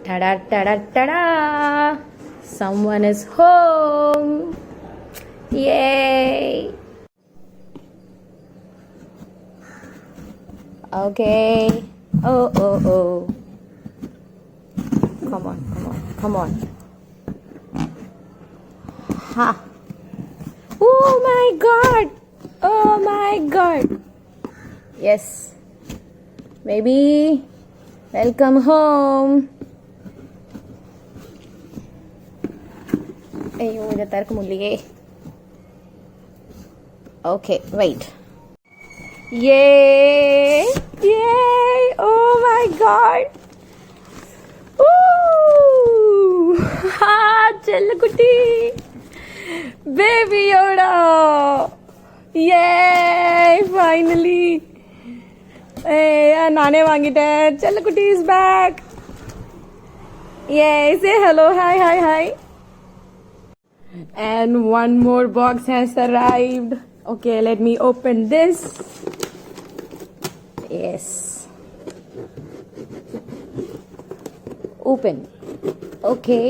Ta-da, ta-da, ta-da! Someone is home! Yay! Okay. Oh. Come on. Ha! Oh my god! Yes. Baby, welcome home. ஐயோ இதை திறக்க முடியலையே. Okay, wait. Yay! Oh my god! Ooh! Ha! Chellakutti! Baby Yoda! Yay! Finally! Hey, naane vaangiten. Chellakutti is back! Yay! Say hello. Hi. And one more box has arrived. Okay, let me open this. Yes. Open. Okay.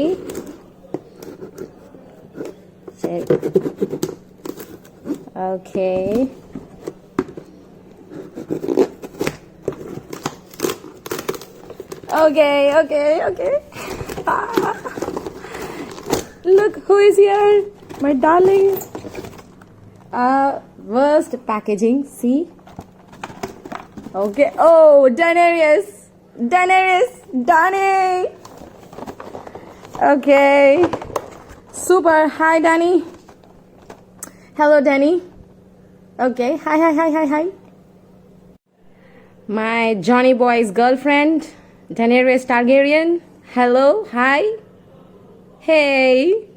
Check. Okay. Okay. Ah. Look who is here, my darling. Worst packaging, see? Okay. Oh, Daenerys, Dani. Okay. Super. Hi, Dani. Hello, Dani. Okay. Hi. My Johnny Boy's girlfriend, Daenerys Targaryen. Hello. Hi. Hey.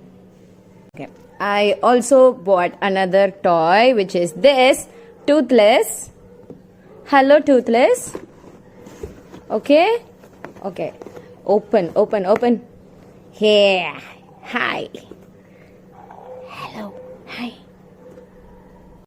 Okay. I also bought another toy, which is this Toothless. Hello, Toothless. Okay. Open. Here. Hi. Hello. Hi.